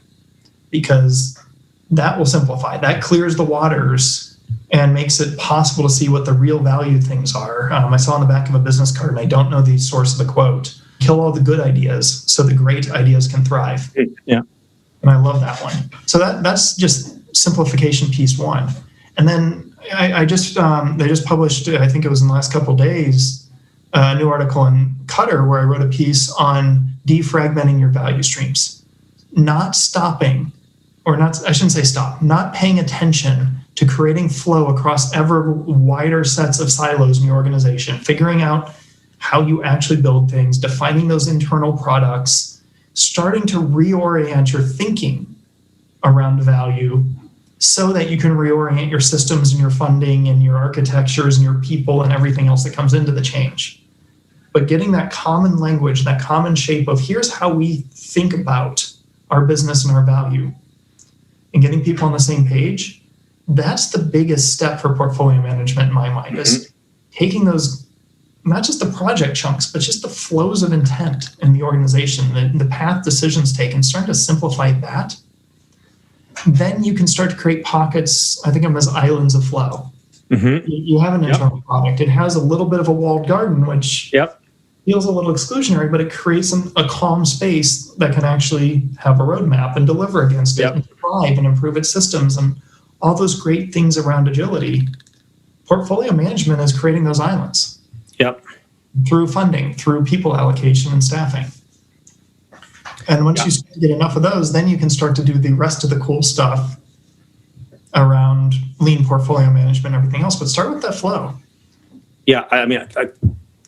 because that will simplify. That clears the waters and makes it possible to see what the real value things are. I saw on the back of a business card, and I don't know the source of the quote, kill all the good ideas so the great ideas can thrive. Yeah. And I love that one. So that's just simplification piece one. And then they just published, I think it was in the last couple of days, a new article in Cutter where I wrote a piece on defragmenting your value streams. Not stopping, not paying attention to creating flow across ever wider sets of silos in your organization, figuring out how you actually build things, defining those internal products, starting to reorient your thinking around value so that you can reorient your systems and your funding and your architectures and your people and everything else that comes into the change. But getting that common language, that common shape of here's how we think about our business and our value, and getting people on the same page, that's the biggest step for portfolio management in my mind, mm-hmm. is taking those, not just the project chunks, but just the flows of intent in the organization, the path decisions taken, starting to simplify that. Then you can start to create pockets, I think of them as islands of flow. Mm-hmm. You have an internal product. It has a little bit of a walled garden, which feels a little exclusionary, but it creates a calm space that can actually have a roadmap and deliver against it and thrive and improve its systems and all those great things around agility. Portfolio management is creating those islands. Yep. Through funding, through people allocation and staffing. And once you get enough of those, then you can start to do the rest of the cool stuff around lean portfolio management and everything else. But start with that flow. Yeah, I mean, I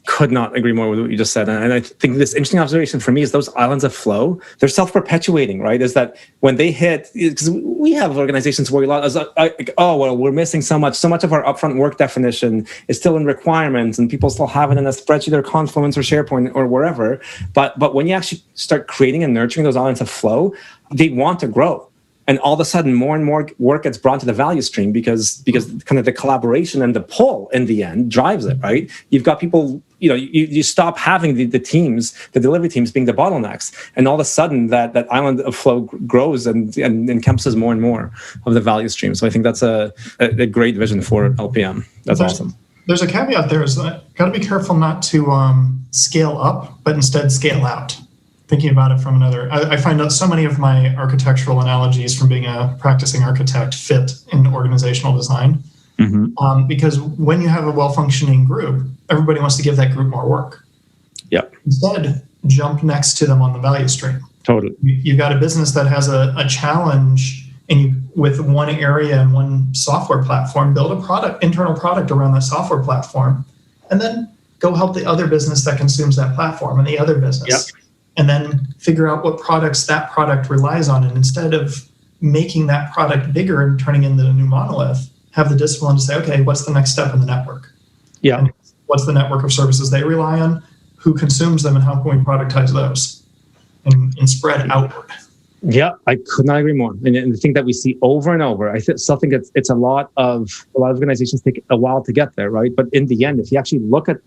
could not agree more with what you just said. And I think this interesting observation for me is those islands of flow, they're self-perpetuating, right? Is that when they hit, because we have organizations where we're missing so much of our upfront work definition is still in requirements and people still have it in a spreadsheet or Confluence or SharePoint or wherever. But when you actually start creating and nurturing those islands of flow, they want to grow. And all of a sudden, more and more work gets brought to the value stream because kind of the collaboration and the pull in the end drives it, right? You've got people, you stop having the teams, the delivery teams being the bottlenecks. And all of a sudden that island of flow grows and encompasses more and more of the value stream. So I think that's a great vision for LPM. That's awesome. There's a caveat there is that got to be careful not to scale up, but instead scale out. Thinking about it from another, I find out so many of my architectural analogies from being a practicing architect fit in organizational design. Mm-hmm. Because when you have a well-functioning group, everybody wants to give that group more work. Yep. Instead, jump next to them on the value stream. Totally. You've got a business that has a challenge, and with one area and one software platform, build a internal product around that software platform, and then go help the other business that consumes that platform and the other business. Yep. And then figure out what products that product relies on. And instead of making that product bigger and turning into a new monolith, have the discipline to say, okay, what's the next step in the network? Yeah. And what's the network of services they rely on? Who consumes them, and how can we productize those and spread outward? Yeah, I could not agree more. And the thing that we see over and over, I still think it's a lot of organizations take a while to get there, right? But in the end, if you actually look at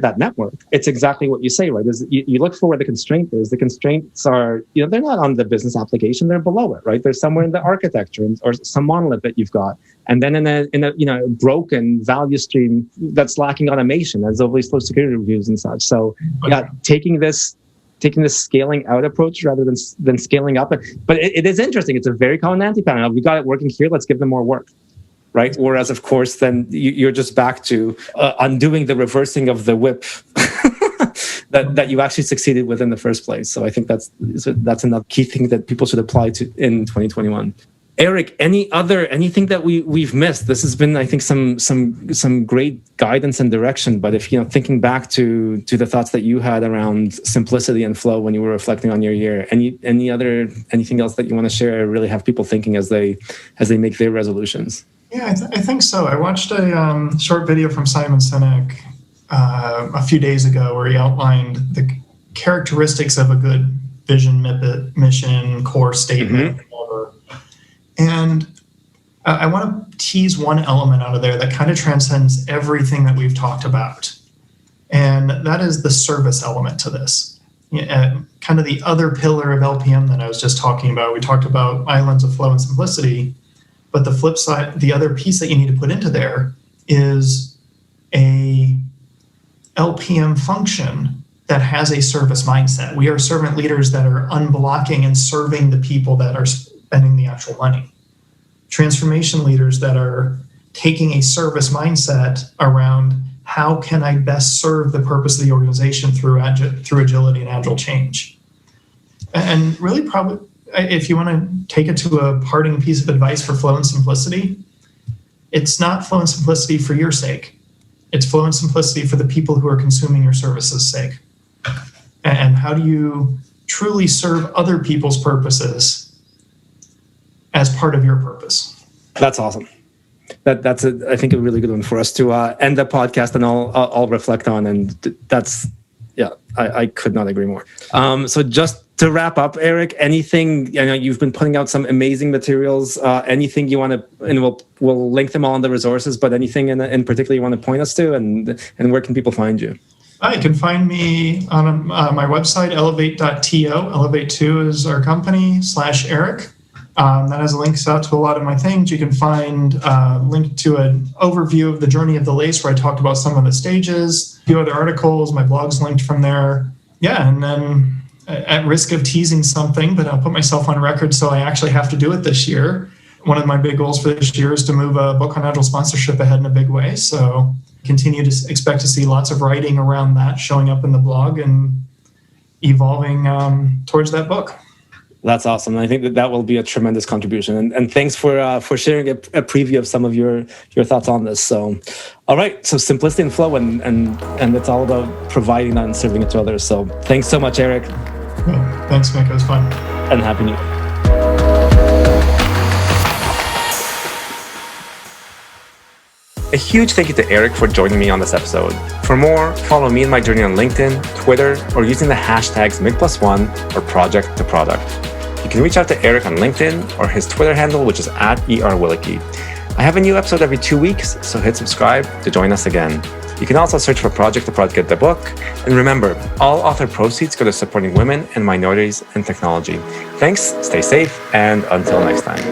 that network, it's exactly what you say, right? You look for where the constraint is. The constraints are, they're not on the business application; they're below it, right? They're somewhere in the architecture or some monolith that you've got, and then in a broken value stream that's lacking automation, as always slow security reviews and such. So yeah, taking this scaling out approach rather than scaling up. But it is interesting. It's a very common anti-pattern. We got it working here. Let's give them more work, right? Whereas, of course, then you're just back to undoing the reversing of the whip that you actually succeeded with in the first place. So I think that's another key thing that people should apply to in 2021. Eric, anything that we've missed? This has been, I think, some great guidance and direction. But if thinking back to the thoughts that you had around simplicity and flow when you were reflecting on your year, anything else that you want to share, really have people thinking as they make their resolutions? Yeah, I think so. I watched a short video from Simon Sinek a few days ago where he outlined the characteristics of a good vision, mission, core statement. Mm-hmm. And I want to tease one element out of there that kind of transcends everything that we've talked about. And that is the service element to this. Kind of the other pillar of LPM that I was just talking about. We talked about islands of flow and simplicity, but the flip side, the other piece that you need to put into there is a LPM function that has a service mindset. We are servant leaders that are unblocking and serving the people that are spending the actual money. Transformation leaders that are taking a service mindset around how can I best serve the purpose of the organization through agility and agile change. And really, probably, if you want to take it to a parting piece of advice for flow and simplicity, it's not flow and simplicity for your sake. It's flow and simplicity for the people who are consuming your services' sake. And how do you truly serve other people's purposes as part of your purpose? That's awesome. That's I think a really good one for us to end the podcast and I'll reflect on. And I could not agree more. So just to wrap up, Eric, anything, I know you've been putting out some amazing materials, anything you want to, and we'll link them all in the resources, but anything in particular you want to point us to, and where can people find you? You can find me on my website, Elevate.to. Elevate.to is our company, /Eric. That has links out to a lot of my things. You can find linked to an overview of the journey of the lace where I talked about some of the stages, a few other articles, my blog's linked from there. Yeah, and then at risk of teasing something, but I'll put myself on record so I actually have to do it this year. One of my big goals for this year is to move a book on agile sponsorship ahead in a big way. So continue to expect to see lots of writing around that showing up in the blog and evolving towards that book. That's awesome. And I think that will be a tremendous contribution. And thanks for sharing a preview of some of your thoughts on this. So, all right. So simplicity and flow, and it's all about providing that and serving it to others. So thanks so much, Eric. Yeah, thanks, Mik. It was fun. And Happy New Year. A huge thank you to Eric for joining me on this episode. For more, follow me and my journey on LinkedIn, Twitter, or using the hashtags Mik +1 or Project to Product. You can reach out to Eric on LinkedIn or his Twitter handle, which is @ERWilleke. I have a new episode every 2 weeks, so hit subscribe to join us again. You can also search for Project to Get the book. And remember, all author proceeds go to supporting women and minorities in technology. Thanks, stay safe, and until next time.